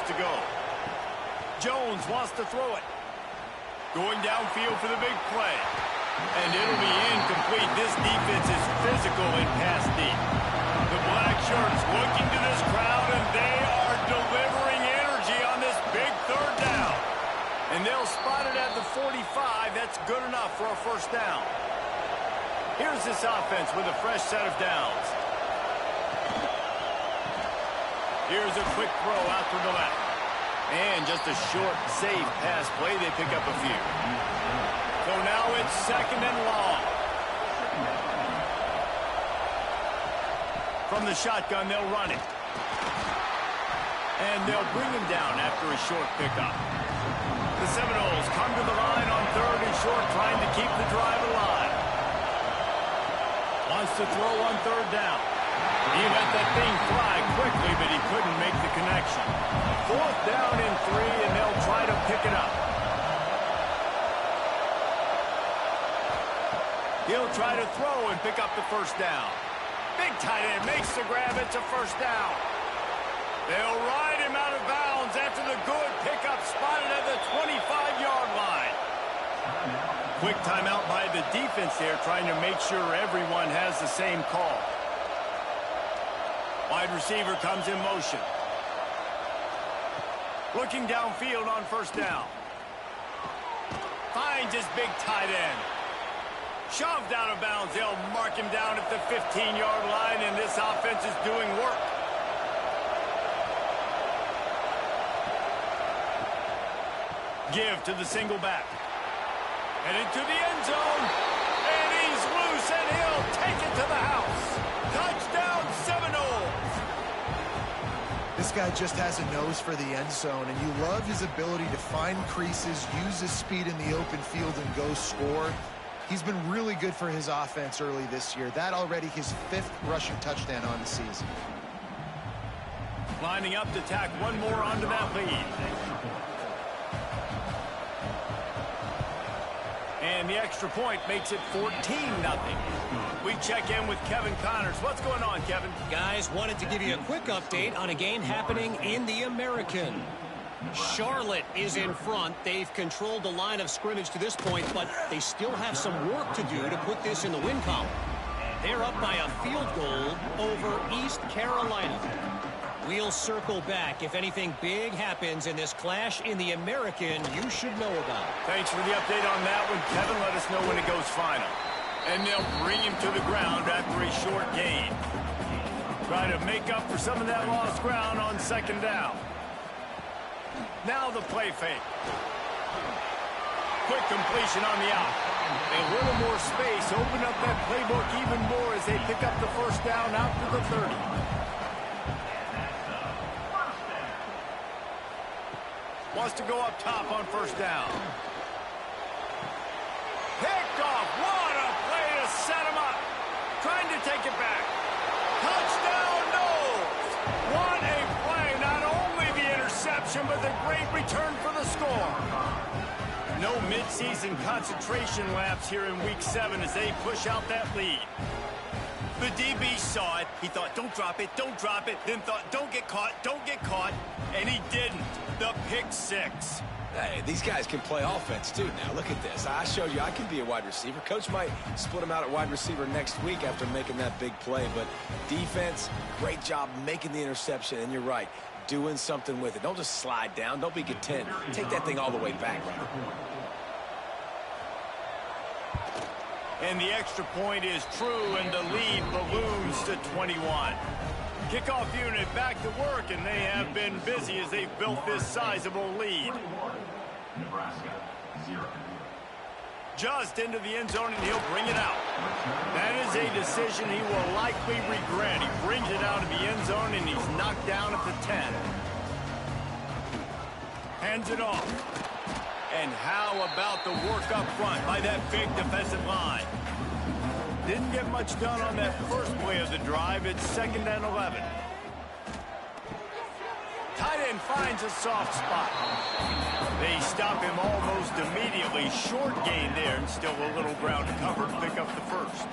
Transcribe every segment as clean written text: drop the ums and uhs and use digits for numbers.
to go. Jones wants to throw it. Going downfield for the big play. And it'll be incomplete. This defense is physical and pass deep. The black shirts looking to this crowd, and they are delivering energy on this big third down. And they'll spot it at the 45. That's good enough for a first down. Here's this offense with a fresh set of downs. Here's a quick throw out to the left. And just a short, safe pass play. They pick up a few. So now it's second and long. From the shotgun, they'll run it. And they'll bring him down after a short pickup. The Seminoles come to the line on third and short, trying to keep the drive alive. Wants to throw on third down. He let that thing fly quickly, but he couldn't make the connection. Fourth down and 3, and they'll try to pick it up. He'll try to throw and pick up the first down. Big tight end makes the grab. It's a first down. They'll ride him out of bounds after the good pickup, spotted at the 25-yard line. Quick timeout by the defense there, trying to make sure everyone has the same call. Wide receiver comes in motion. Looking downfield on first down. Finds his big tight end. Shoved out of bounds. They'll mark him down at the 15-yard line, and this offense is doing work. Give to the single back. Headed to the end zone. And he's loose, and he'll take it to the house. Touchdown, Seminoles. This guy just has a nose for the end zone, and you love his ability to find creases, use his speed in the open field, and go score. He's been really good for his offense early this year. That already his 5th rushing touchdown on the season. Lining up to tack one more onto that lead. And the extra point makes it 14-0. We check in with Kevin Connors. What's going on, Kevin? Guys, wanted to give you a quick update on a game happening in the American. Charlotte is in front. They've controlled the line of scrimmage to this point, but they still have some work to do to put this in the win column. They're up by a field goal over East Carolina. We'll circle back. If anything big happens in this clash in the American, you should know about it. Thanks for the update on that one, Kevin. Let us know when it goes final. And they'll bring him to the ground after a short gain. Try to make up for some of that lost ground on second down. Now the play fake. Quick completion on the out. A little more space. Open up that playbook even more as they pick up the first down out to the 30. Wants to go up top on first down. Picked off. What a play to set him up. Trying to take it back. Touchdown, Knowles. What a play. Not only the interception, but the great return for the score. No midseason concentration lapse here in Week 7 as they push out that lead. The DB saw it. He thought, don't drop it, don't drop it. Then thought, don't get caught, don't get caught. And he didn't. The pick six. Hey, these guys can play offense, too. Now, look at this. I showed you I can be a wide receiver. Coach might split him out at wide receiver next week after making that big play. But defense, great job making the interception. And you're right, doing something with it. Don't just slide down. Don't be content. Take that thing all the way back. And the extra point is true, and the lead balloons to 21. Kickoff unit back to work, and they have been busy as they've built this sizable lead. Just into the end zone, and he'll bring it out. That is a decision he will likely regret. He brings it out of the end zone, and he's knocked down at the 10. Hands it off. And how about the work up front by that big defensive line? Didn't get much done on that first play of the drive. It's 2nd and 11. Tight end finds a soft spot. They stop him almost immediately. Short gain there, and still a little ground to cover to pick up the first.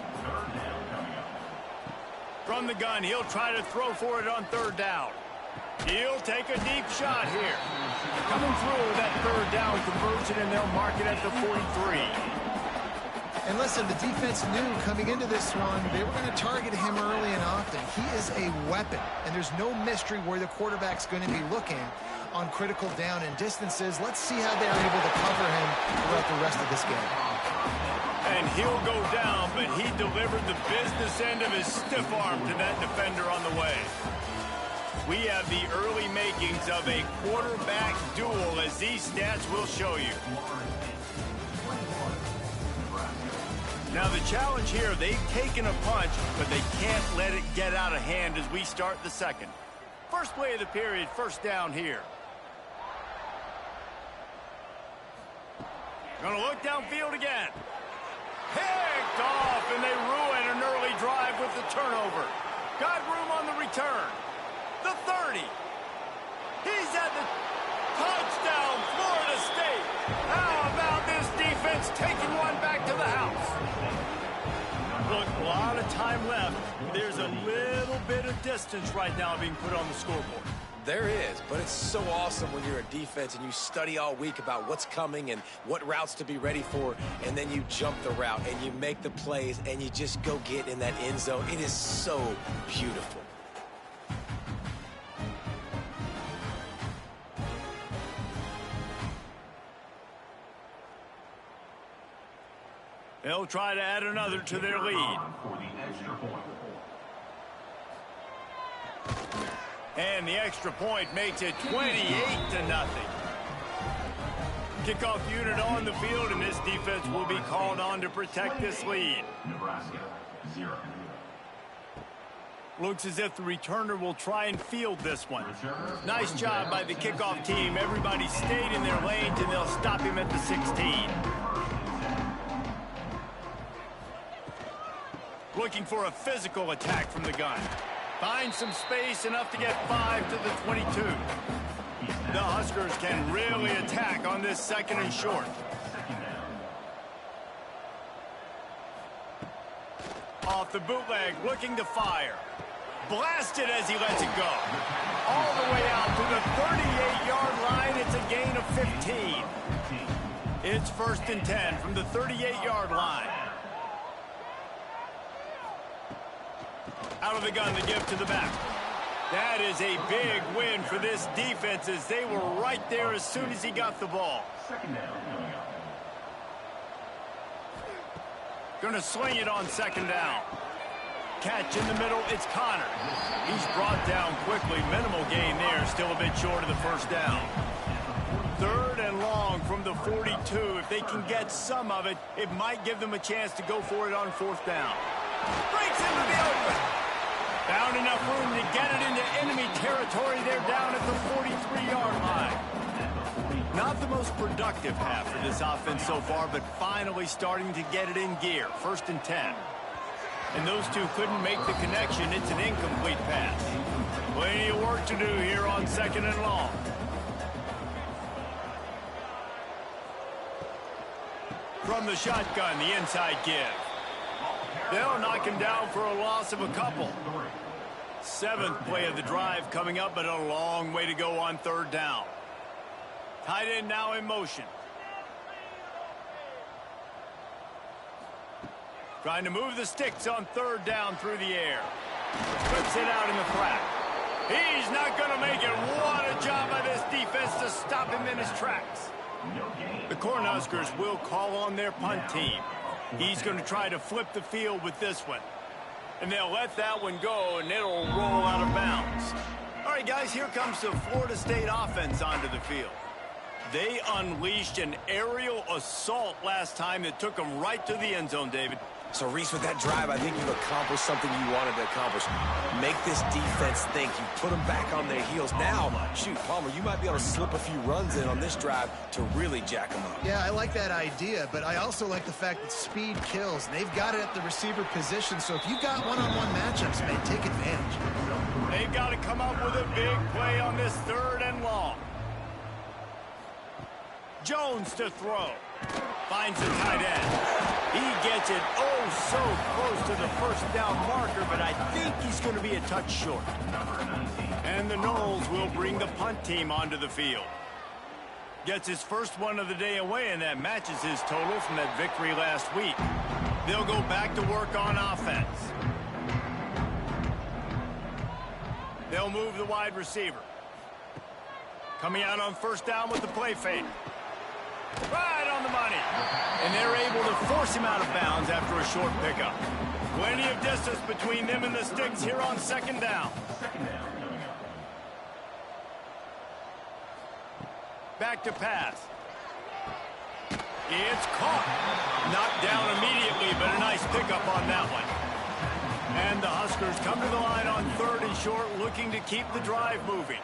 From the gun, he'll try to throw for it on third down. He'll take a deep shot here. Coming through that third down conversion, and they'll mark it at the 43. And listen, the defense knew coming into this one, they were going to target him early and often. He is a weapon, and there's no mystery where the quarterback's going to be looking on critical down and distances. Let's see how they're able to cover him throughout the rest of this game. And he'll go down, but he delivered the business end of his stiff arm to that defender on the way. We have the early makings of a quarterback duel, as these stats will show you. Now the challenge here, they've taken a punch, but they can't let it get out of hand as we start the second. First play of the period, first down here. Gonna look downfield again. Picked off, and they ruin an early drive with the turnover. Got room on the return. The 30. He's at the touchdown, Florida State. How about this defense taking one back to the house? Look, a lot of time left. There's a little bit of distance right now being put on the scoreboard. There is, but it's so awesome when you're a defense and you study all week about what's coming and what routes to be ready for, and then you jump the route and you make the plays and you just go get in that end zone. It is so beautiful. They'll try to add another to their lead. And the extra point makes it 28-0. Kickoff unit on the field, and this defense will be called on to protect this lead. Looks as if the returner will try and field this one. Nice job by the kickoff team. Everybody stayed in their lanes, and they'll stop him at the 16. Looking for a physical attack from the gun. Finds some space, enough to get 5 to the 22. The Huskers can really attack on this second and short. Off the bootleg, looking to fire. Blasted as he lets it go. All the way out to the 38-yard line. It's a gain of 15. It's 1st and 10 from the 38-yard line. Out of the gun to give to the back. That is a big win for this defense, as they were right there as soon as he got the ball. Gonna sling it on second down. Catch in the middle, it's Connor. He's brought down quickly. Minimal gain there, still a bit short of the first down. 3rd and long from the 42. If they can get some of it, it might give them a chance to go for it on 4th down. Breaks into the open. Found enough room to get it into enemy territory. They're down at the 43-yard line. Not the most productive half for this offense so far, but finally starting to get it in gear. 1st and 10. And those two couldn't make the connection. It's an incomplete pass. Plenty of work to do here on 2nd and long. From the shotgun, the inside give. They'll knock him down for a loss of a couple. 7th play of the drive coming up, but a long way to go on 3rd down. Tight end now in motion. Trying to move the sticks on 3rd down through the air. Flips it out in the flat. He's not going to make it. What a job by this defense to stop him in his tracks. The Cornhuskers will call on their punt team. He's going to try to flip the field with this one. And they'll let that one go, and it'll roll out of bounds. All right, guys, here comes the Florida State offense onto the field. They unleashed an aerial assault last time that took them right to the end zone, David. So, Reese, with that drive, I think you've accomplished something you wanted to accomplish. Make this defense think. You put them back on their heels. Now, shoot, Palmer, you might be able to slip a few runs in on this drive to really jack them up. Yeah, I like that idea, but I also like the fact that speed kills. And they've got it at the receiver position, so if you've got one-on-one matchups, man, take advantage. They've got to come up with a big play on this 3rd and long. Jones to throw. Finds the tight end. He gets it so close to the 1st down marker, but I think he's going to be a touch short. And the Knowles will bring the punt team onto the field. Gets his first one of the day away, and that matches his total from that victory last week. They'll go back to work on offense. They'll move the wide receiver. Coming out on first down with the play fake. Right on the money. And they're able to force him out of bounds after a short pickup. Plenty of distance between them and the sticks here on second down. Back to pass. It's caught. Knocked down immediately, but a nice pickup on that one. And the Huskers come to the line on 3rd and short, looking to keep the drive moving.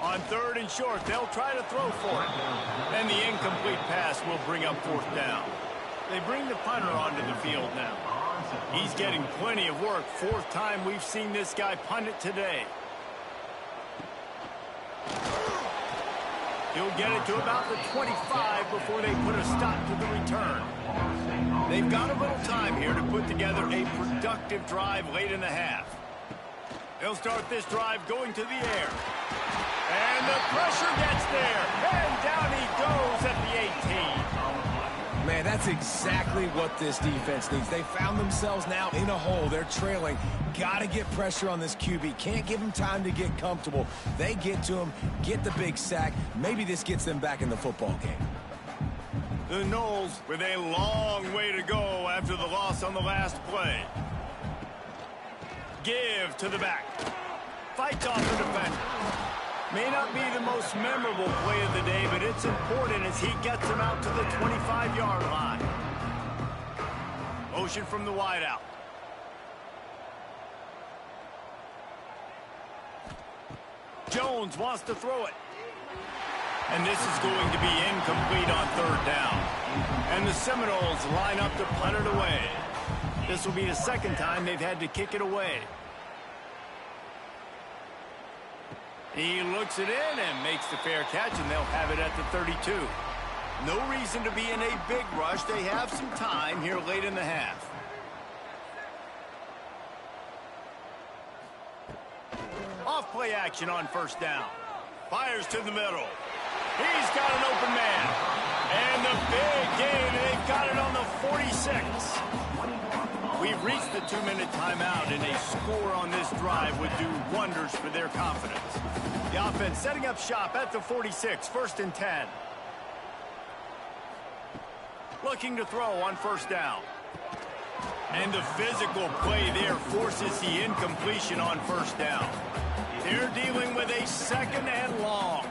On 3rd and short, they'll try to throw for it. And the incomplete pass will bring up 4th down. They bring the punter onto the field now. He's getting plenty of work. 4th time we've seen this guy punt it today. He'll get it to about the 25 before they put a stop to the return. They've got a little time here to put together a productive drive late in the half. They'll start this drive going to the air. And the pressure gets there. And down he goes at the 18. Man, that's exactly what this defense needs. They found themselves now in a hole. They're trailing. Got to get pressure on this QB. Can't give him time to get comfortable. They get to him, get the big sack. Maybe this gets them back in the football game. The Knowles with a long way to go after the loss on the last play. Give to the back. Fights off the defender. May not be the most memorable play of the day, but it's important as he gets him out to the 25-yard line. Motion from the wideout. Jones wants to throw it. And this is going to be incomplete on 3rd down. And the Seminoles line up to punt it away. This will be the 2nd time they've had to kick it away. He looks it in and makes the fair catch, and they'll have it at the 32. No reason to be in a big rush. They have some time here late in the half. Off play action on 1st down. Fires to the middle. He's got an open man. And the big gain, they've got it on the 46. We've reached the 2-minute timeout, and a score on this drive would do wonders for their confidence. The offense setting up shop at the 46, 1st and 10. Looking to throw on 1st down. And the physical play there forces the incompletion on 1st down. They're dealing with a 2nd and long.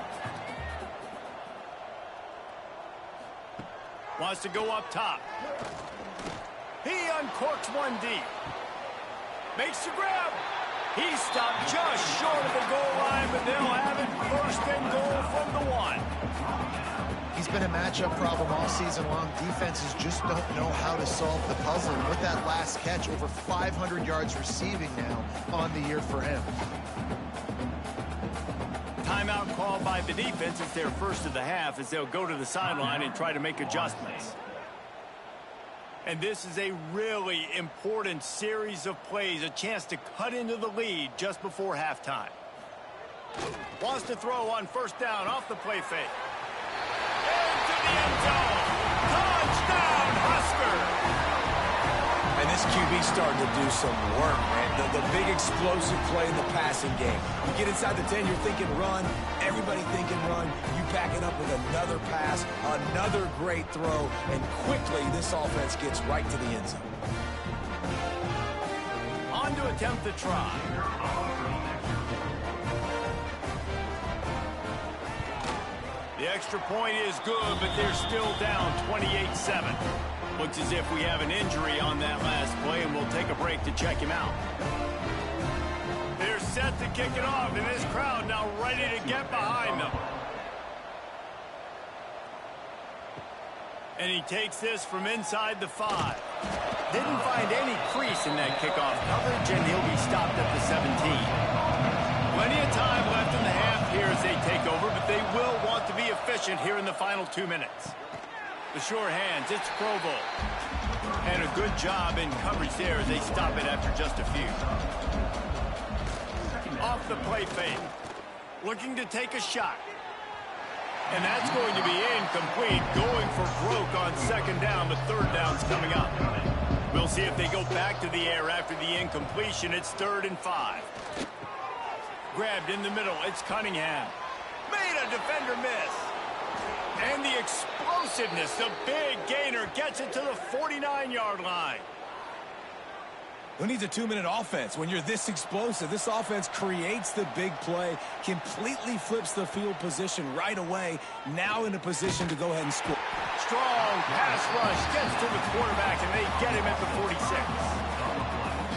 Wants to go up top. He uncorks one deep. Makes the grab. He stopped just short of the goal line, but they'll have it 1st and goal from the 1. He's been a matchup problem all season long. Defenses just don't know how to solve the puzzle. And with that last catch, over 500 yards receiving now on the year for him. Timeout called by the defense. It's their first of the half as they'll go to the sideline and try to make adjustments. And this is a really important series of plays, a chance to cut into the lead just before halftime. Wants to throw on 1st down off the play fake. Into the end zone. Touchdown, Husker! And this QB's starting to do some work, man. The big explosive play in the passing game. You get inside the 10, you're thinking run. Everybody thinking run. You back it up with another pass, another great throw, and quickly this offense gets right to the end zone. On to attempt the try. The extra point is good, but they're still down 28-7. Looks as if we have an injury on that last play, and we'll take a break to check him out. They're set to kick it off, and this crowd now ready to get behind them. And he takes this from inside the 5. Didn't find any crease in that kickoff coverage, and he'll be stopped at the 17. Plenty of time left in the half here as they take over, but they will want to be efficient here in the final 2 minutes. The sure hands, it's Provo. And a good job in coverage there as they stop it after just a few. Off off the play fake. Looking to take a shot. And that's going to be incomplete. Going for broke on second down, but third down's coming up. We'll see if they go back to the air after the incompletion. It's 3rd and 5. Grabbed in the middle. It's Cunningham. Made a defender miss. And the explosiveness, the big gainer, gets it to the 49-yard line. Who needs a 2-minute offense when you're this explosive? This offense creates the big play, completely flips the field position right away, now in a position to go ahead and score. Strong pass rush gets to the quarterback, and they get him at the 46.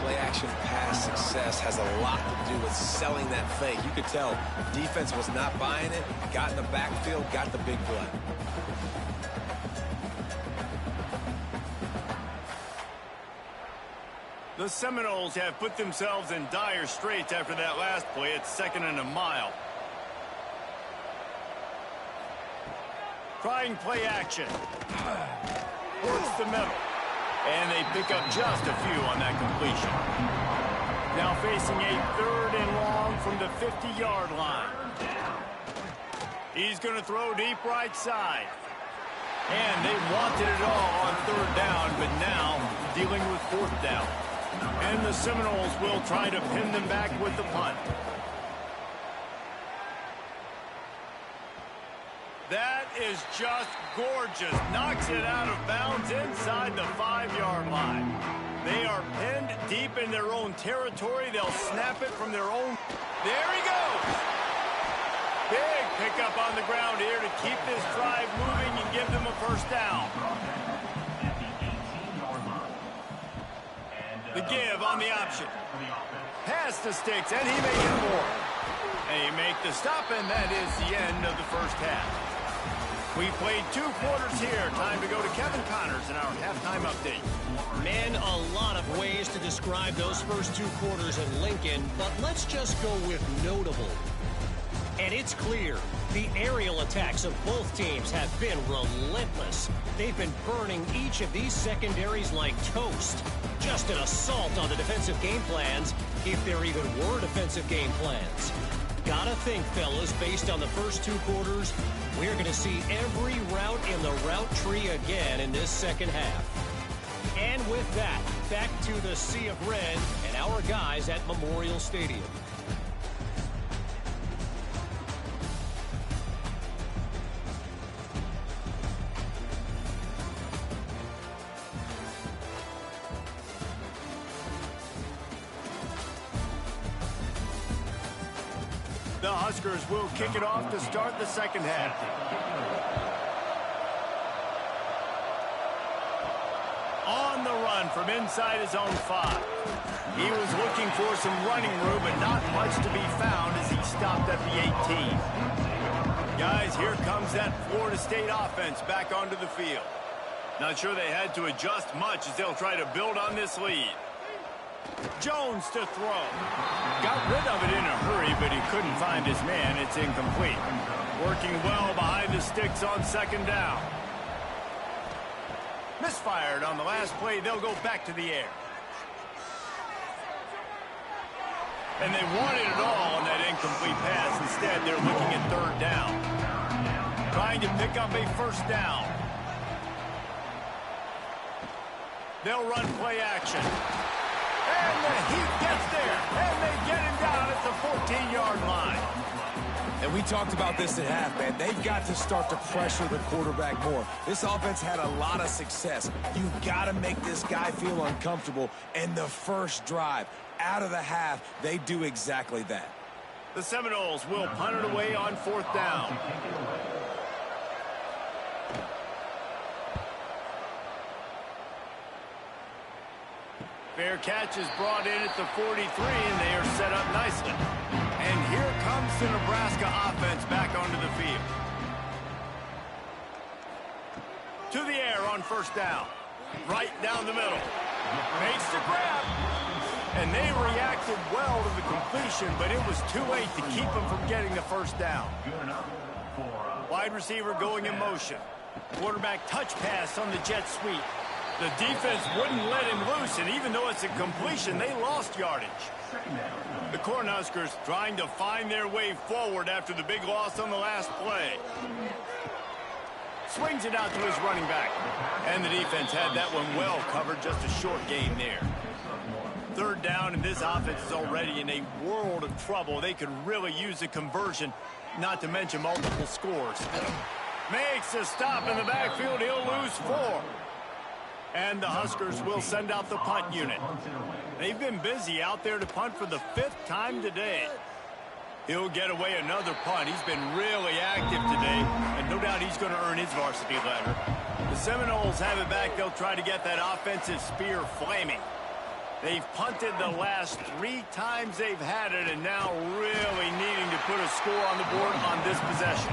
Play-action pass success has a lot to do with selling that fake. You could tell defense was not buying it, got in the backfield, got the big play. The Seminoles have put themselves in dire straits after that last play. It's 2nd and a mile. Trying play action. Works the middle. And they pick up just a few on that completion. Now facing a 3rd and long from the 50-yard line. He's going to throw deep right side. And they wanted it all on 3rd down, but now dealing with 4th down. And the Seminoles will try to pin them back with the punt. That is just gorgeous. Knocks it out of bounds inside the 5-yard line. They are pinned deep in their own territory. They'll snap it from their own. There he goes. Big pickup on the ground here to keep this drive moving and give them a 1st down. The give on the option. Pass the sticks, and he may get more. They make the stop, and that is the end of the 1st half. We played 2 quarters here. Time to go to Kevin Connors in our halftime update. Man, a lot of ways to describe those first 2 quarters in Lincoln, but let's just go with notable. And it's clear, the aerial attacks of both teams have been relentless. They've been burning each of these secondaries like toast. Just an assault on the defensive game plans, if there even were defensive game plans. Gotta think, fellas, based on the first 2 quarters, we're going to see every route in the route tree again in this 2nd half. And with that, back to the Sea of Red and our guys at Memorial Stadium. The Huskers will kick it off to start the 2nd half. On the run from inside his own 5. He was looking for some running room, but not much to be found as he stopped at the 18. Guys, here comes that Florida State offense back onto the field. Not sure they had to adjust much as they'll try to build on this lead. Jones to throw. Got rid of it in a hurry, but he couldn't find his man. It's incomplete. Working well behind the sticks on 2nd down. Misfired on the last play. They'll go back to the air. And they wanted it all on that incomplete pass. Instead, they're looking at 3rd down. Trying to pick up a 1st down. They'll run play action. And the Heat gets there, and they get him down at the 14-yard line. And we talked about this at half, man. They've got to start to pressure the quarterback more. This offense had a lot of success. You've got to make this guy feel uncomfortable. And the first drive, out of the half, they do exactly that. The Seminoles will punt it away on 4th down. Fair catch is brought in at the 43, and they are set up nicely. And here comes the Nebraska offense back onto the field. To the air on 1st down. Right down the middle. Makes the grab. And they reacted well to the completion, but it was too late to keep them from getting the 1st down. Wide receiver going in motion. Quarterback touch pass on the jet sweep. The defense wouldn't let him loose, and even though it's a completion, they lost yardage. The Cornhuskers trying to find their way forward after the big loss on the last play. Swings it out to his running back. And the defense had that one well covered, just a short gain there. Third down, and this offense is already in a world of trouble. They could really use a conversion, not to mention multiple scores. Makes a stop in the backfield. He'll lose 4. And the Huskers will send out the punt unit. They've been busy out there to punt for the 5th time today. He'll get away another punt. He's been really active today, and no doubt he's going to earn his varsity letter. The Seminoles have it back. They'll try to get that offensive spear flaming. They've punted the last 3 times they've had it, and now really needing to put a score on the board on this possession.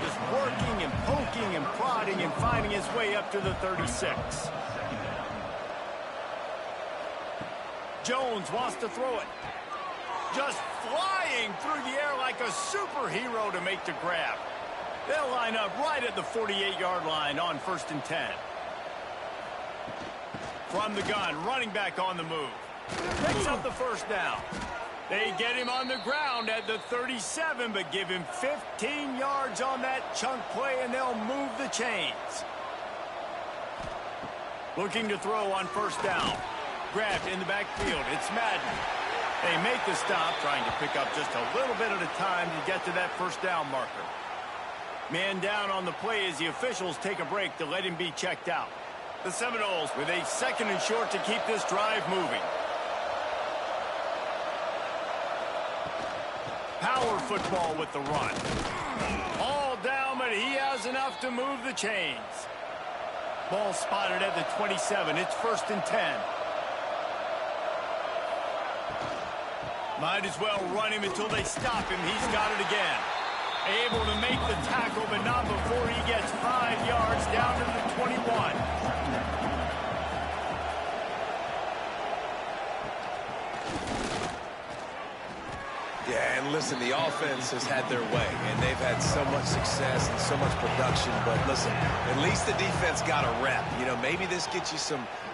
Just working and poking and prodding and finding his way up to the 36. Jones wants to throw it. Just flying through the air like a superhero to make the grab. They'll line up right at the 48-yard line on 1st and 10. From the gun, running back on the move. Picks up the first down. They get him on the ground at the 37, but give him 15 yards on that chunk play, and they'll move the chains. Looking to throw on 1st down. Grabbed in the backfield. It's Madden. They make the stop, trying to pick up just a little bit at a time to get to that 1st down marker. Man down on the play as the officials take a break to let him be checked out. The Seminoles with a 2nd and short to keep this drive moving. Power football with the run. All down, but he has enough to move the chains. Ball spotted at the 27. It's 1st and 10. Might as well run him until they stop him. He's got it again. Able to make the tackle, but not before he gets 5 yards down to the 21. Yeah, and listen, the offense has had their way, and they've had so much success and so much production. But listen, at least the defense got a rep. You know, maybe this gets you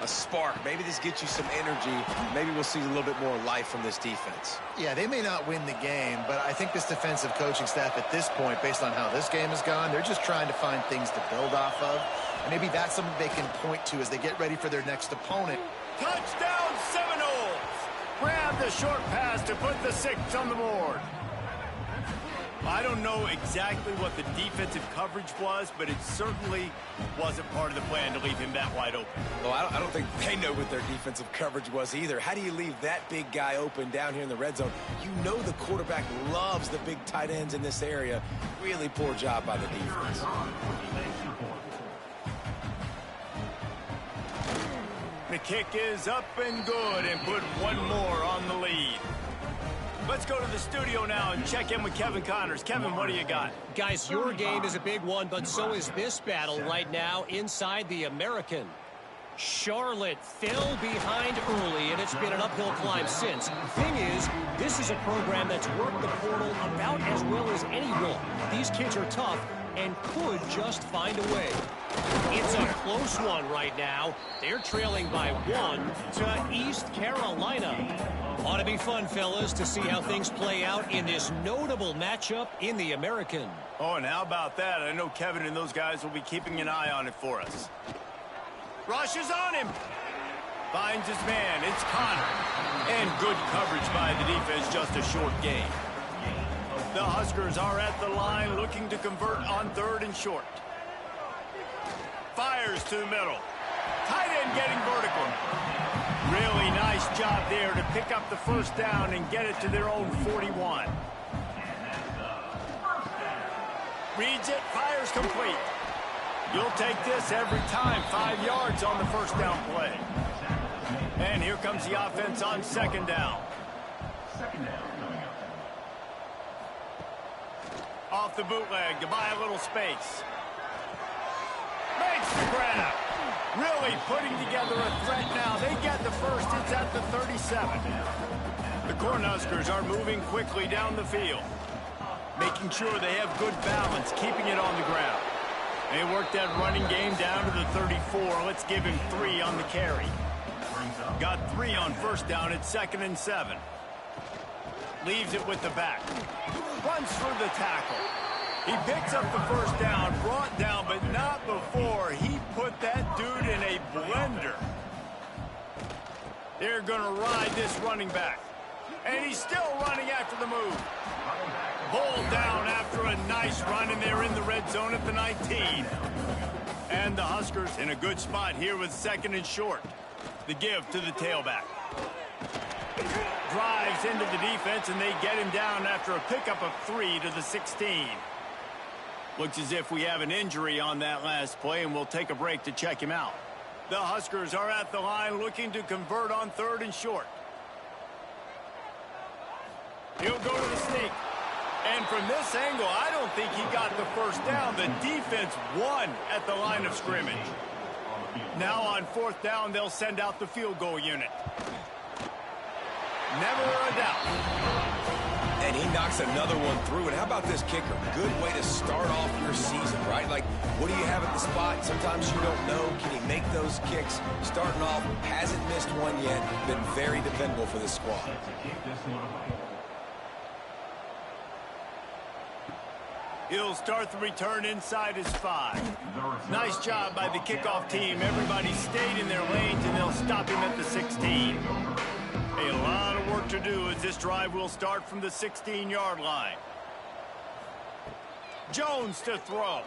a spark. Maybe this gets you some energy. Maybe we'll see a little bit more life from this defense. Yeah, they may not win the game, but I think this defensive coaching staff at this point, based on how this game has gone, they're just trying to find things to build off of. And maybe that's something they can point to as they get ready for their next opponent. Touchdown, Seminoles! Grab the short pass to put the 6 on the board. I don't know exactly what the defensive coverage was, but it certainly wasn't part of the plan to leave him that wide open. Well, I don't think they know what their defensive coverage was either. How do you leave that big guy open down here in the red zone? You know the quarterback loves the big tight ends in this area. Really poor job by the defense. The kick is up and good, and put one more on the lead. Let's go to the studio now and check in with Kevin Connors. Kevin, what do you got? Guys, your game is a big one, but so is this battle right now inside the American. Charlotte fell behind early, and it's been an uphill climb since. Thing is, this is a program that's worked the portal about as well as anyone. These kids are tough and could just find a way. It's a close one right now. They're trailing by 1 to East Carolina. Ought to be fun, fellas, to see how things play out in this notable matchup in the American. Oh, and how about that? I know Kevin and those guys will be keeping an eye on it for us. Rushes on him. Finds his man. It's Connor. And good coverage by the defense, just a short gain. The Huskers are at the line looking to convert on 3rd and short. Fires to the middle. Tight end getting vertical. Really nice job there to pick up the 1st down and get it to their own 41. Reads it, fires complete. You'll take this every time. 5 yards on the 1st down play. And here comes the offense on 2nd down. Off the bootleg to buy a little space. Makes the grab. Really putting together a threat now. They get the first. It's at the 37. The Cornhuskers are moving quickly down the field, making sure they have good balance, keeping it on the ground. They worked that running game down to the 34. Let's give him 3 on the carry. Got 3 on first down at 2nd and 7. Leaves it with the back. Runs through the tackle. He picks up the first down, brought down, but not before he put that dude in a blender. They're going to ride this running back. And he's still running after the move. Pulled down after a nice run, and they're in the red zone at the 19. And the Huskers in a good spot here with 2nd and short. The give to the tailback. Drives into the defense, and they get him down after a pickup of 3 to the 16. Looks as if we have an injury on that last play, and we'll take a break to check him out. The Huskers are at the line looking to convert on 3rd and short. He'll go to the sneak. And from this angle, I don't think he got the first down. The defense won at the line of scrimmage. Now on 4th down, they'll send out the field goal unit. Never a doubt. And he knocks another one through. And how about this kicker? Good way to start off your season, right? Like, what do you have at the spot? Sometimes you don't know. Can he make those kicks? Starting off, hasn't missed one yet. Been very dependable for this squad. He'll start the return inside his 5. Nice job by the kickoff team. Everybody stayed in their lanes, and they'll stop him at the 16. A lot of work to do as this drive will start from the 16-yard line. Jones to throw.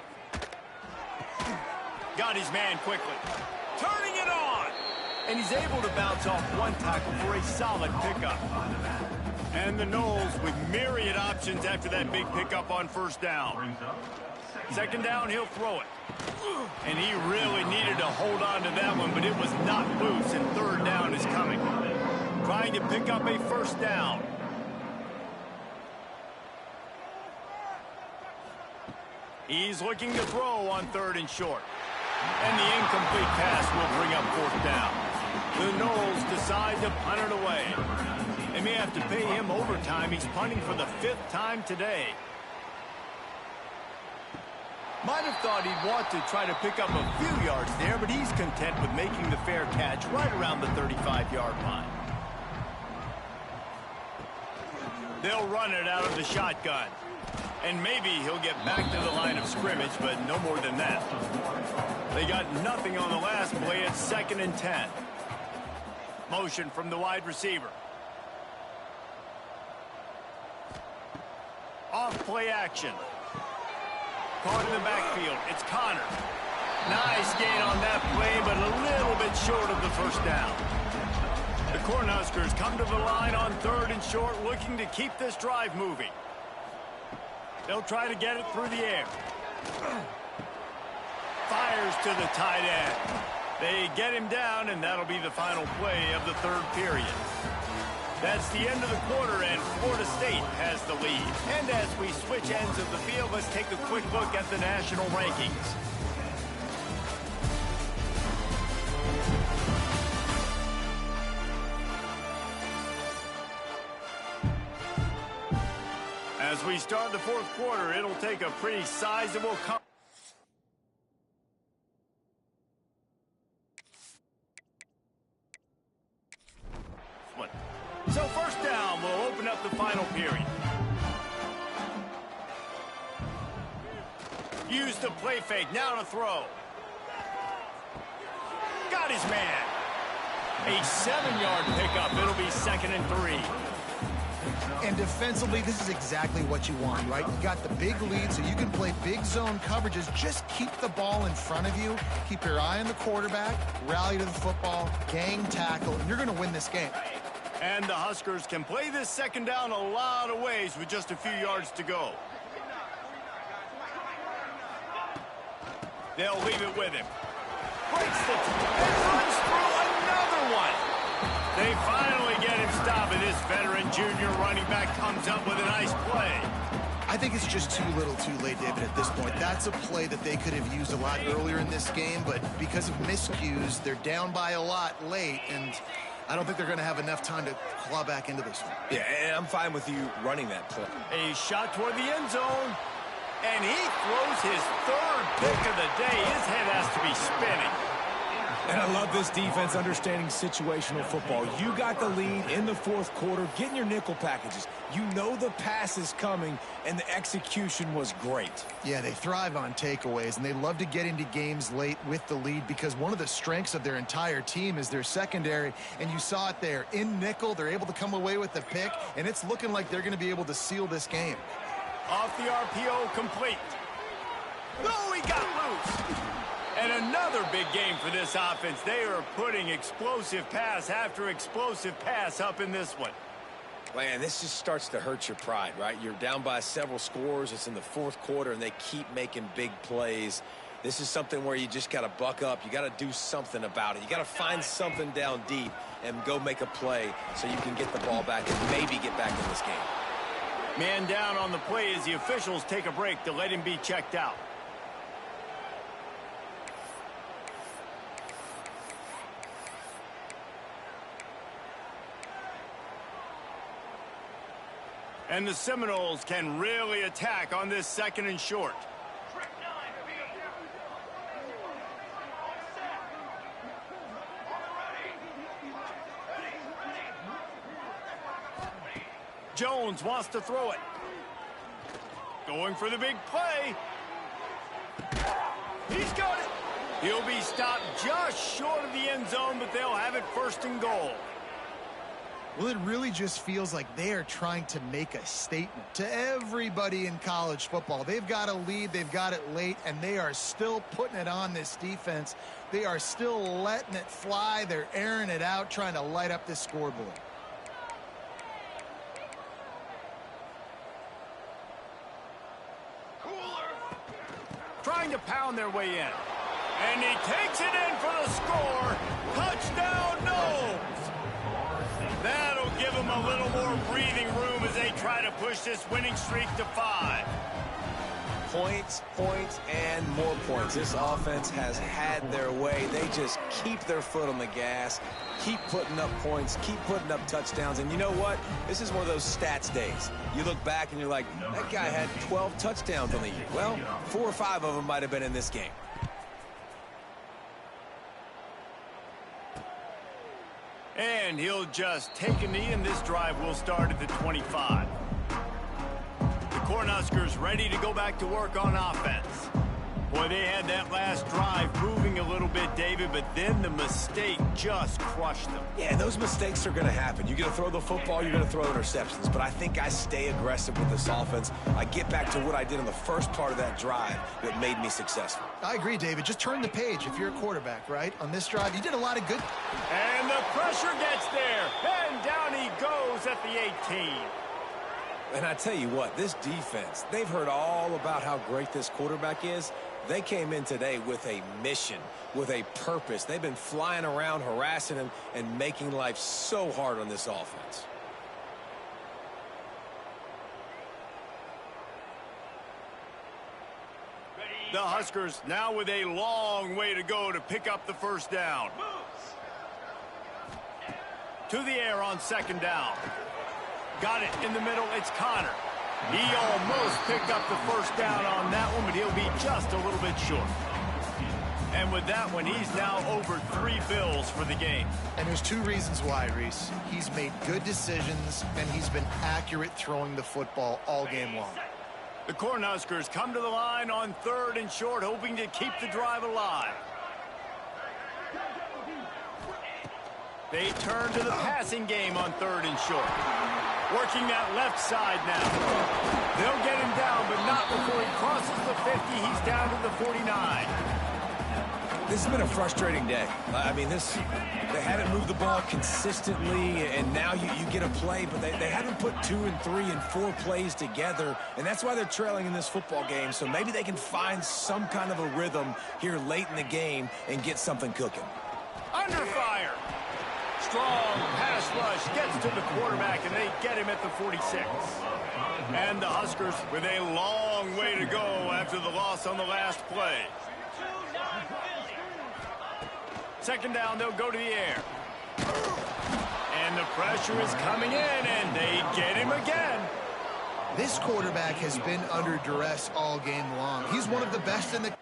Got his man quickly. Turning it on. And he's able to bounce off one tackle for a solid pickup. And the Noles with myriad options after that big pickup on 1st down. 2nd down, he'll throw it. And he really needed to hold on to that one, but it was not loose, and 3rd down is coming. Trying to pick up a 1st down. He's looking to throw on 3rd and short. And the incomplete pass will bring up 4th down. The Noles decide to punt it away. They may have to pay him overtime. He's punting for the 5th time today. Might have thought he'd want to try to pick up a few yards there, but he's content with making the fair catch right around the 35-yard line. They'll run it out of the shotgun. And maybe he'll get back to the line of scrimmage, but no more than that. They got nothing on the last play at 2nd and 10. Motion from the wide receiver. Off play action. Caught in the backfield. It's Connor. Nice gain on that play, but a little bit short of the 1st down. The Cornhuskers come to the line on 3rd and short, looking to keep this drive moving. They'll try to get it through the air. Fires to the tight end. They get him down, and that'll be the final play of the 3rd period. That's the end of the quarter, and Florida State has the lead. And as we switch ends of the field, let's take a quick look at the national rankings. As we start the 4th quarter, it'll take a pretty sizable So 1st down will open up the final period. Use the play fake, now to throw. Got his man. A 7-yard pickup, it'll be 2nd and 3. And defensively, this is exactly what you want, right? You got the big lead, so you can play big zone coverages. Just keep the ball in front of you. Keep your eye on the quarterback. Rally to the football. Gang tackle. And you're going to win this game. And the Huskers can play this 2nd down a lot of ways with just a few yards to go. They'll leave it with him. Breaks the and runs through another one. They finally get him stopped, and this veteran junior running back comes up with a nice play. I think it's just too little too late, David, at this point. That's a play that they could have used a lot earlier in this game, but because of miscues, they're down by a lot late, and I don't think they're going to have enough time to claw back into this one. Yeah, and I'm fine with you running that play. A shot toward the end zone. And he throws his third pick of the day. His head has to be spinning. And I love this defense understanding situational football. You got the lead in the fourth quarter, getting your nickel packages. You know the pass is coming, and the execution was great. Yeah, they thrive on takeaways, and they love to get into games late with the lead because one of the strengths of their entire team is their secondary, and you saw it there. In nickel, they're able to come away with the pick, and it's looking like they're going to be able to seal this game. Off the RPO, complete. Oh, he got loose. And another big game for this offense. They are putting explosive pass after explosive pass up in this one. Man, this just starts to hurt your pride, right? You're down by several scores. It's in the fourth quarter, and they keep making big plays. This is something where you just got to buck up. You got to do something about it. You got to find something down deep and go make a play so you can get the ball back and maybe get back in this game. Man down on the play as the officials take a break to let him be checked out. And the Seminoles can really attack on this second and short. Jones wants to throw it. Going for the big play. He's got it. He'll be stopped just short of the end zone, but they'll have it first and goal. Well, it really just feels like they are trying to make a statement to everybody in college football. They've got a lead, they've got it late, and they are still putting it on this defense. They are still letting it fly. They're airing it out, trying to light up this scoreboard. Trying to pound their way in. And he takes it in for the score. Touchdown, Knowles. That'll give them a little more breathing room as they try to push this winning streak to 5. Points, points, and more points. This offense has had their way. They just keep their foot on the gas, keep putting up points, keep putting up touchdowns. And you know what? This is one of those stats days. You look back and you're like, that guy had 12 touchdowns on the year. Well, 4 or 5 of them might have been in this game. And he'll just take a knee, and this drive will start at the 25. The Cornhuskers ready to go back to work on offense. Boy, they had that last drive moving a little bit, David, but then the mistake just crushed them. Yeah, those mistakes are going to happen. You're going to throw the football, you're going to throw interceptions, but I think I stay aggressive with this offense. I get back to what I did in the first part of that drive that made me successful. I agree, David. Just turn the page if you're a quarterback, right? On this drive, you did a lot of good. And the pressure gets there, and down he goes at the 18. And I tell you what, this defense, they've heard all about how great this quarterback is. They came in today with a mission, with a purpose. They've been flying around, harassing him, and making life so hard on this offense. The Huskers now with a long way to go to pick up the first down. To the air on second down. Got it in the middle. It's Connor. He almost picked up the first down on that one, but he'll be just a little bit short. And with that one, he's now over 3 bills for the game. And there's 2 reasons why, Reese. He's made good decisions, and he's been accurate throwing the football all game long. The Cornhuskers come to the line on 3rd and short, hoping to keep the drive alive. They turn to the passing game on 3rd and short. Working that left side now. They'll get him down, but not before he crosses the 50. He's down to the 49. This has been a frustrating day. I mean, they haven't moved the ball consistently, and now you get a play, but they haven't put 2 and 3 and 4 plays together, and that's why they're trailing in this football game. So maybe they can find some kind of a rhythm here late in the game and get something cooking. Under fire. Strong pass rush gets to the quarterback, and they get him at the 46. And the Huskers with a long way to go after the loss on the last play. Second down, they'll go to the air. And the pressure is coming in, and they get him again. This quarterback has been under duress all game long. He's one of the best in the...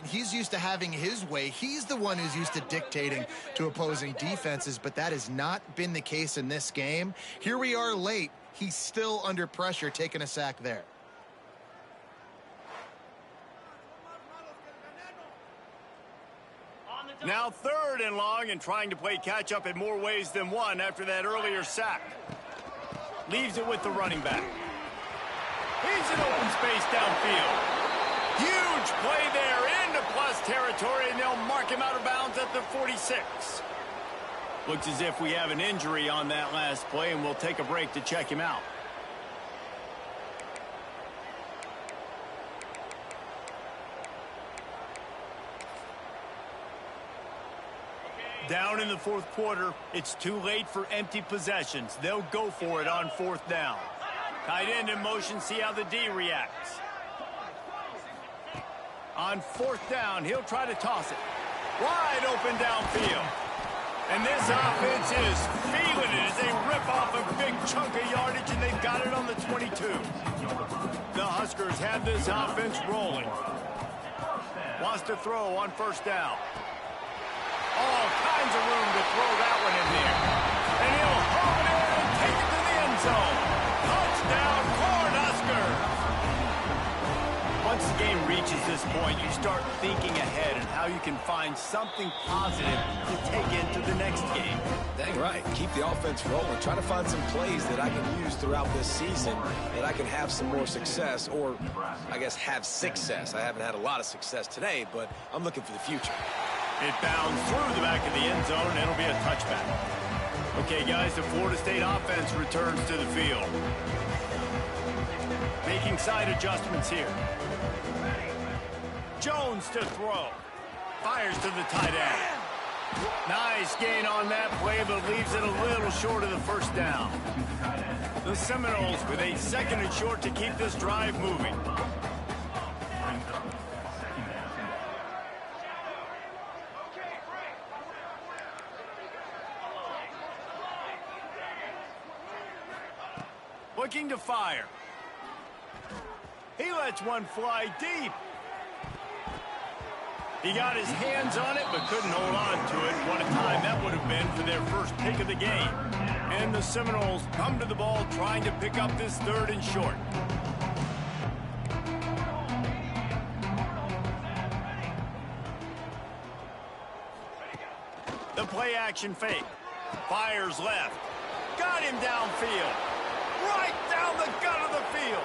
He's used to having his way. He's the one who's used to dictating to opposing defenses, but that has not been the case in this game. Here we are late. He's still under pressure, taking a sack there. Now 3rd and long, and trying to play catch-up in more ways than one after that earlier sack. Leaves it with the running back. He's in open space downfield. Huge play there into plus territory, and they'll mark him out of bounds at the 46. Looks as if we have an injury on that last play, and we'll take a break to check him out. Down in the 4th quarter, it's too late for empty possessions. They'll go for it on 4th down. Tight end in motion, see how the D reacts. On 4th down, he'll try to toss it. Wide open downfield. And this offense is feeling it as they rip off a big chunk of yardage, and they've got it on the 22. The Huskers have this offense rolling. Wants to throw on 1st down. All kinds of room to throw that one in there. And he'll haul it in and take it to the end zone. Touchdown, Cornhuskers! Once the game reaches this point, you start thinking ahead and how you can find something positive to take into the next game. Dang right. Keep the offense rolling. Try to find some plays that I can use throughout this season that I can have some more success, or I guess have success. I haven't had a lot of success today, but I'm looking for the future. It bounds through the back of the end zone, and it'll be a touchback. Okay, guys, the Florida State offense returns to the field. Making side adjustments here. Jones to throw. Fires to the tight end. Nice gain on that play, but leaves it a little short of the 1st down. The Seminoles with a 2nd and short to keep this drive moving. Looking to fire. He lets one fly deep. He got his hands on it, but couldn't hold on to it. What a time that would have been for their first pick of the game. And the Seminoles come to the ball trying to pick up this 3rd and short. The play action fake. Fires left. Got him downfield. Right down the gut of the field.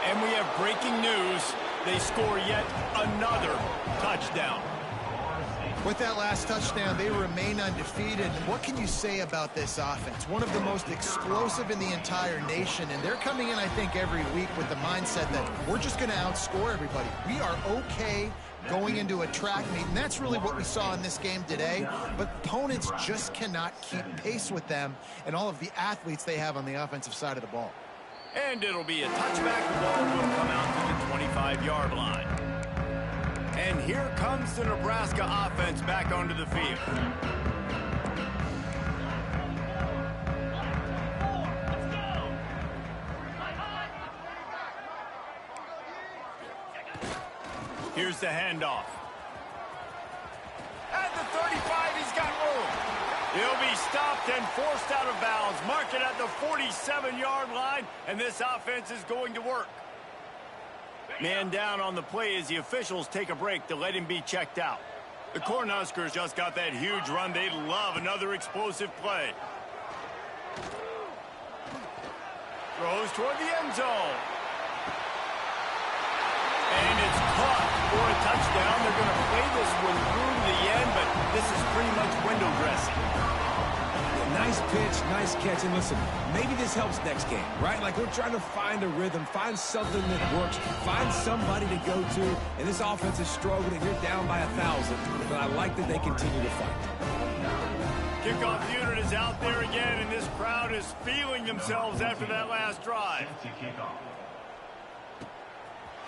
And we have breaking news. They score yet another touchdown. With that last touchdown, they remain undefeated. What can you say about this offense? One of the most explosive in the entire nation, and they're coming in, I think, every week with the mindset that we're just going to outscore everybody. We are okay going into a track meet, and that's really what we saw in this game today. But opponents just cannot keep pace with them and all of the athletes they have on the offensive side of the ball. And it'll be a touchback. The ball will come out to the 25-yard line. And here comes the Nebraska offense back onto the field. Here's the handoff. At the 35, he's got room. He'll be stopped and forced out of bounds. Mark it at the 47-yard line, and this offense is going to work. Man down on the play as the officials take a break to let him be checked out. The Cornhuskers just got that huge run. They'd love another explosive play. Throws toward the end zone. And it's caught for a touchdown. They're going to play this one through to the end, but this is pretty much window dressing. Nice pitch, nice catch, and listen, maybe this helps next game, right? Like, we're trying to find a rhythm, find something that works, find somebody to go to, and this offense is struggling. You're down by 1,000, but I like that they continue to fight. Kickoff unit is out there again, and this crowd is feeling themselves after that last drive.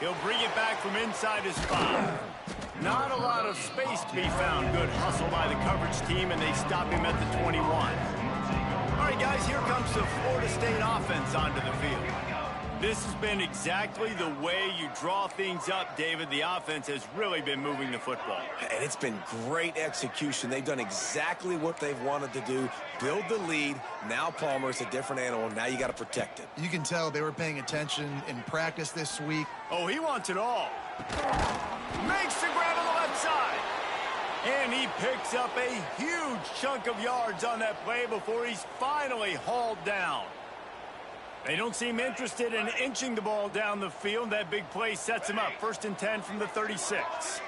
He'll bring it back from inside his 5. Not a lot of space to be found. Good hustle by the coverage team, and they stop him at the 21. All right, guys, here comes the Florida State offense onto the field. This has been exactly the way you draw things up, David. The offense has really been moving the football. And it's been great execution. They've done exactly what they've wanted to do. Build the lead. Now Palmer's a different animal. Now you got to protect it. You can tell they were paying attention in practice this week. Oh, he wants it all. Makes the grab on the left side. And he picks up a huge chunk of yards on that play before he's finally hauled down. They don't seem interested in inching the ball down the field. That big play sets him up. 1st and 10 from the 36.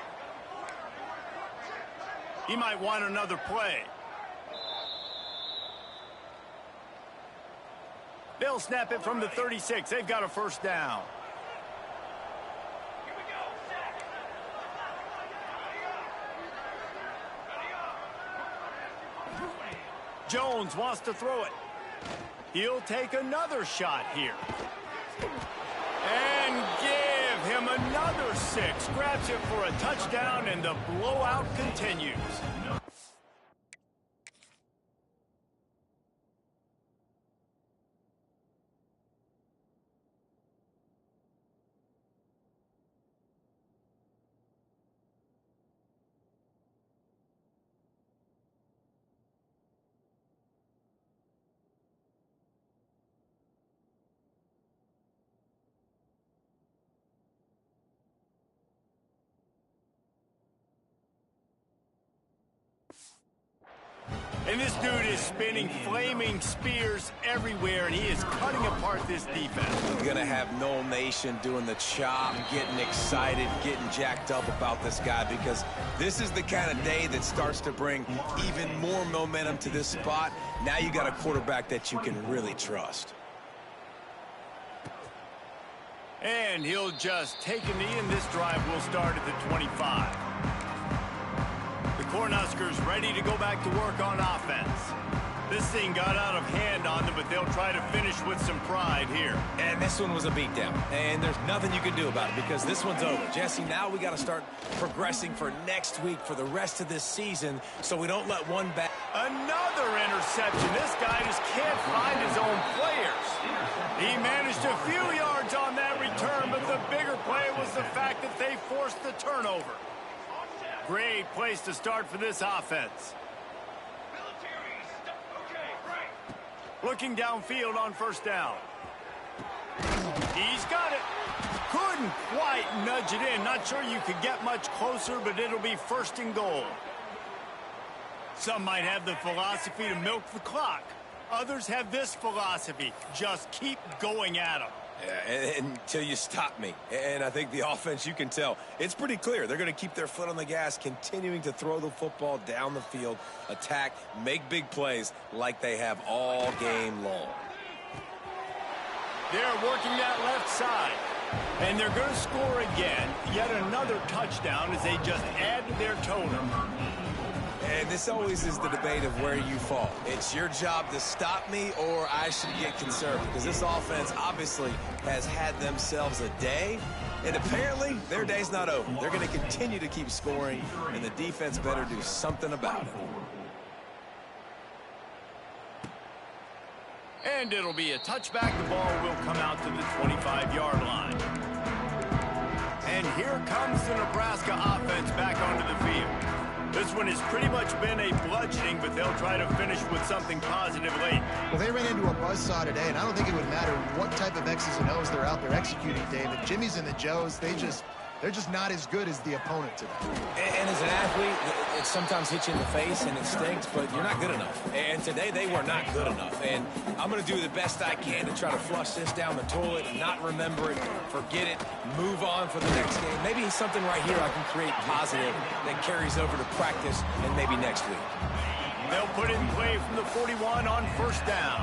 He might want another play. They'll snap it from the 36. They've got a 1st down. Jones wants to throw it. He'll take another shot here. And give him another 6. Grabs it for a touchdown, and the blowout continues. And this dude is spinning flaming spears everywhere, and he is cutting apart this defense. You're going to have Noel Nation doing the chop, getting excited, getting jacked up about this guy, because this is the kind of day that starts to bring even more momentum to this spot. Now you got a quarterback that you can really trust. And he'll just take a knee, and this drive will start at the 25. Cornhuskers ready to go back to work on offense. This thing got out of hand on them, but they'll try to finish with some pride here. And this one was a beatdown, and there's nothing you can do about it because this one's over. Jesse, now we got to start progressing for next week, for the rest of this season, so we don't let one back. Another interception. This guy just can't find his own players. He managed a few yards on that return, but the bigger play was the fact that they forced the turnover. Great place to start for this offense. Looking downfield on 1st down. He's got it. Couldn't quite nudge it in. Not sure you could get much closer, but it'll be 1st and goal. Some might have the philosophy to milk the clock. Others have this philosophy. Just keep going at them. Yeah, until you stop me. And I think the offense, you can tell, it's pretty clear. They're going to keep their foot on the gas, continuing to throw the football down the field, attack, make big plays like they have all game long. They're working that left side. And they're going to score again. Yet another touchdown as they just add to their total. And this always is the debate of where you fall. It's your job to stop me, or I should get conservative. Because this offense obviously has had themselves a day, and apparently their day's not over. They're going to continue to keep scoring, and the defense better do something about it. And it'll be a touchback. The ball will come out to the 25-yard line. And here comes the Nebraska offense back onto the field. This one has pretty much been a bludgeoning, but they'll try to finish with something positive late. Well, they ran into a buzzsaw today, and I don't think it would matter what type of X's and O's they're out there executing, David. Jimmy's and the Joes, they're just not as good as the opponent today. And as an athlete, it sometimes hits you in the face and it stinks, but you're not good enough. And today they were not good enough. And I'm going to do the best I can to try to flush this down the toilet, not remember it, forget it, move on for the next game. Maybe something right here I can create positive that carries over to practice and maybe next week. They'll put it in play from the 41 on 1st down.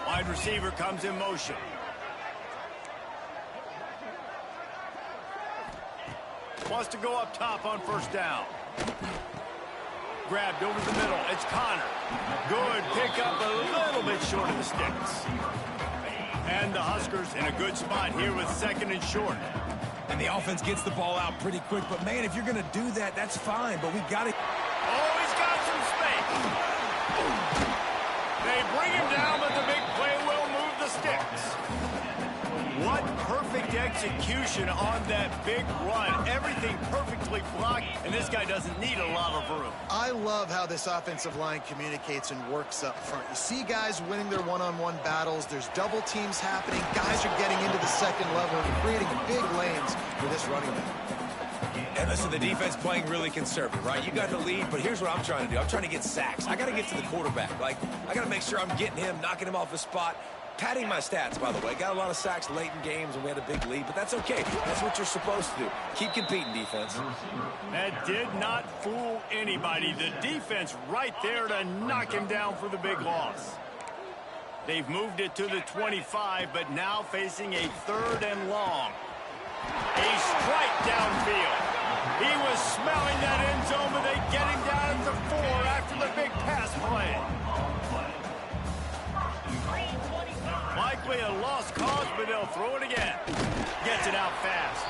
Wide receiver comes in motion. Wants to go up top on 1st down. Grabbed over the middle. It's Connor. Good pickup, a little bit short of the sticks. And the Huskers in a good spot here with 2nd and short. And the offense gets the ball out pretty quick. But, man, if you're going to do that, that's fine. But we got to... Oh, he's got some space. They bring him down, but the big play will move the sticks. What perfect execution on that big run. Everything perfectly blocked, and this guy doesn't need a lot of room. I love how this offensive line communicates and works up front. You see guys winning their one-on-one battles. There's double teams happening. Guys are getting into the second level and creating big lanes for this running back. And listen, the defense playing really conservative, right? You got the lead, but here's what I'm trying to do. I'm trying to get sacks. I got to get to the quarterback. Like, I got to make sure I'm getting him, knocking him off his spot. Padding my stats, by the way. Got a lot of sacks late in games, and we had a big lead, but that's okay. That's what you're supposed to do. Keep competing, defense. That did not fool anybody. The defense right there to knock him down for the big loss. They've moved it to the 25, but now facing a 3rd and long. A strike downfield. He was smelling that end zone, but they get him down at the 4 after the big pass play. Likely a lost cause, but they'll throw it again. Gets it out fast.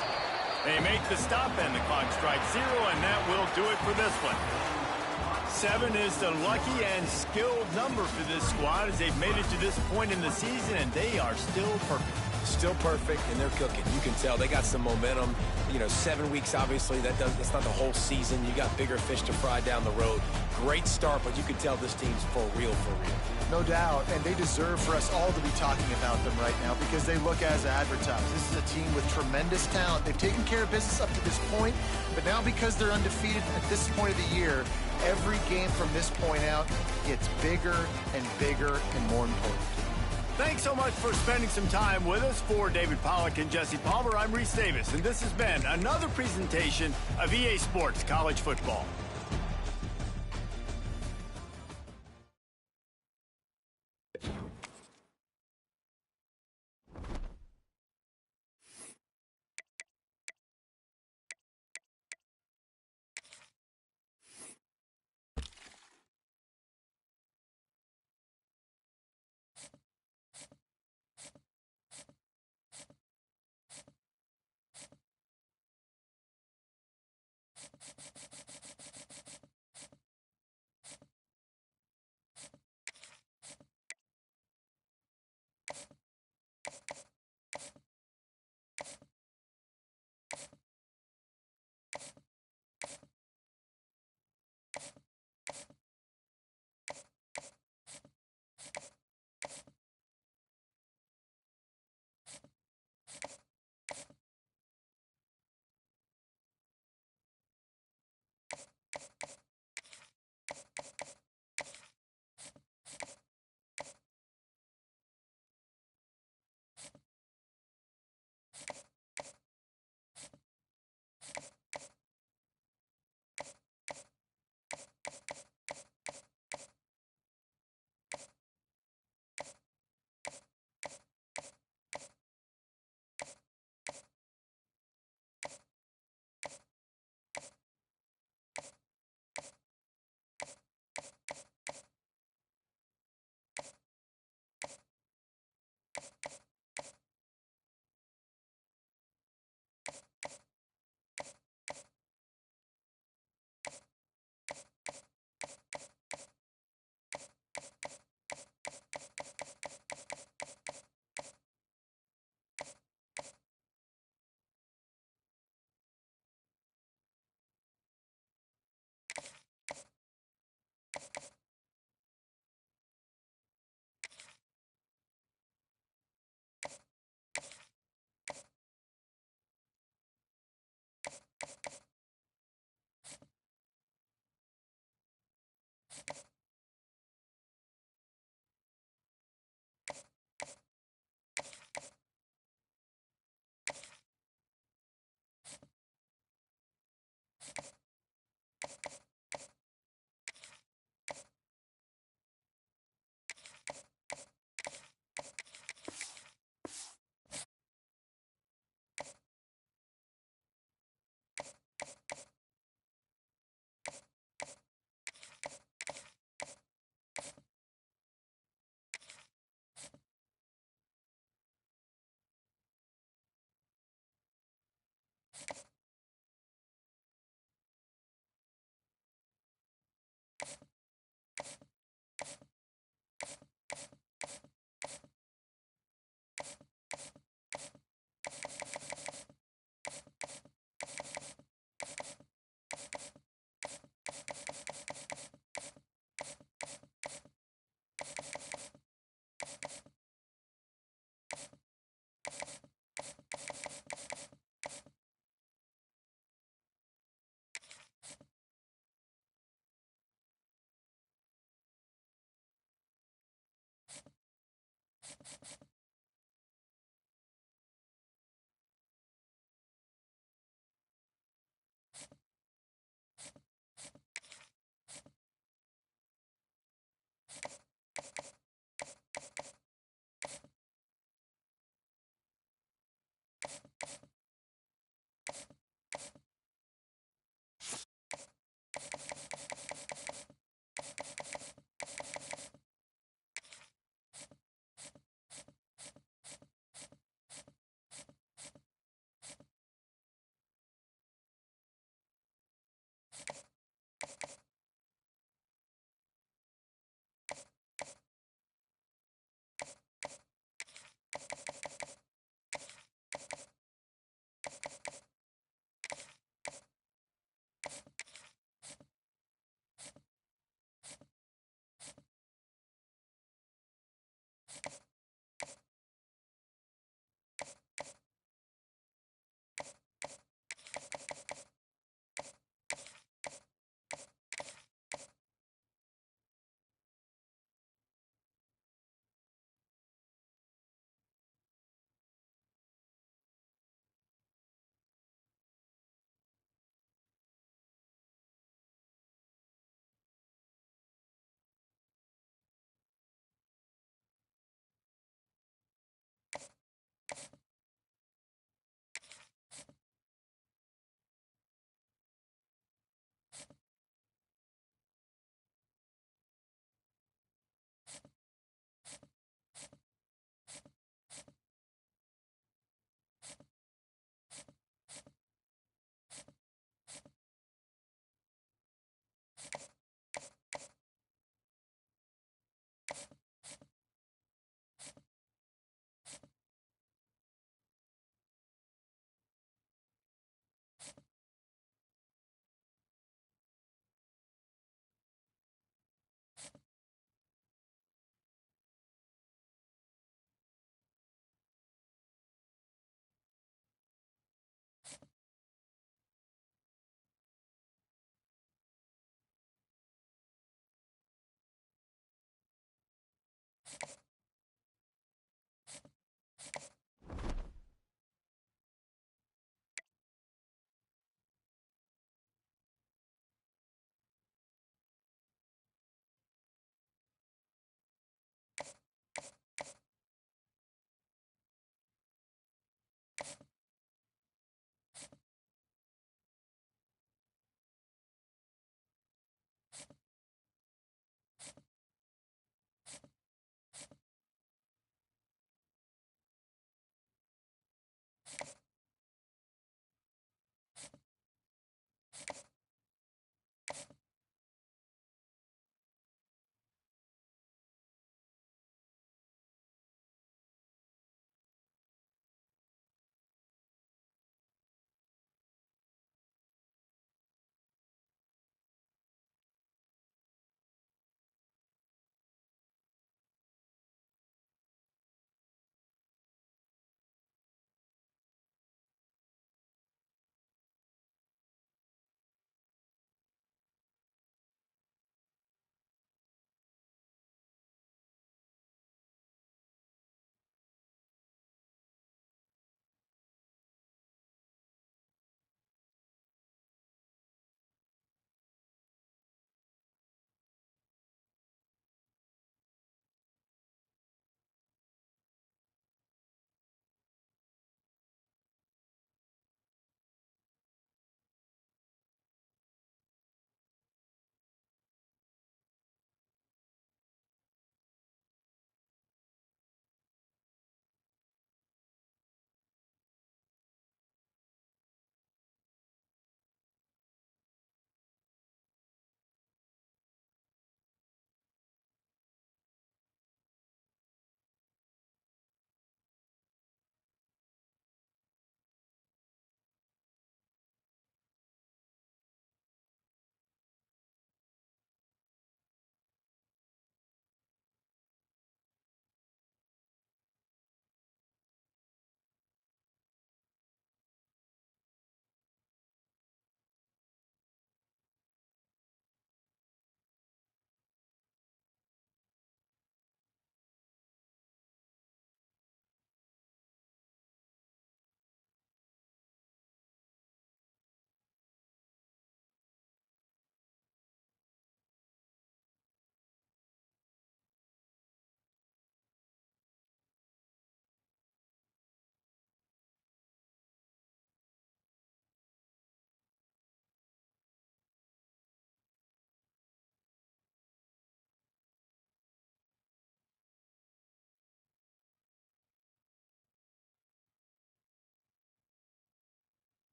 They make the stop, and the clock strikes 0, and that will do it for this one. 7 is the lucky and skilled number for this squad as they've made it to this point in the season, and they are still perfect. Still perfect, and they're cooking. You can tell they got some momentum. You know, 7 weeks, obviously, that's not the whole season. You got bigger fish to fry down the road. Great start, but you can tell this team's for real, for real. No doubt, and they deserve for us all to be talking about them right now because they look as advertised. This is a team with tremendous talent. They've taken care of business up to this point, but now because they're undefeated at this point of the year, every game from this point out gets bigger and bigger and more important. Thanks so much for spending some time with us. For David Pollack and Jesse Palmer, I'm Reese Davis, and this has been another presentation of EA Sports College Football.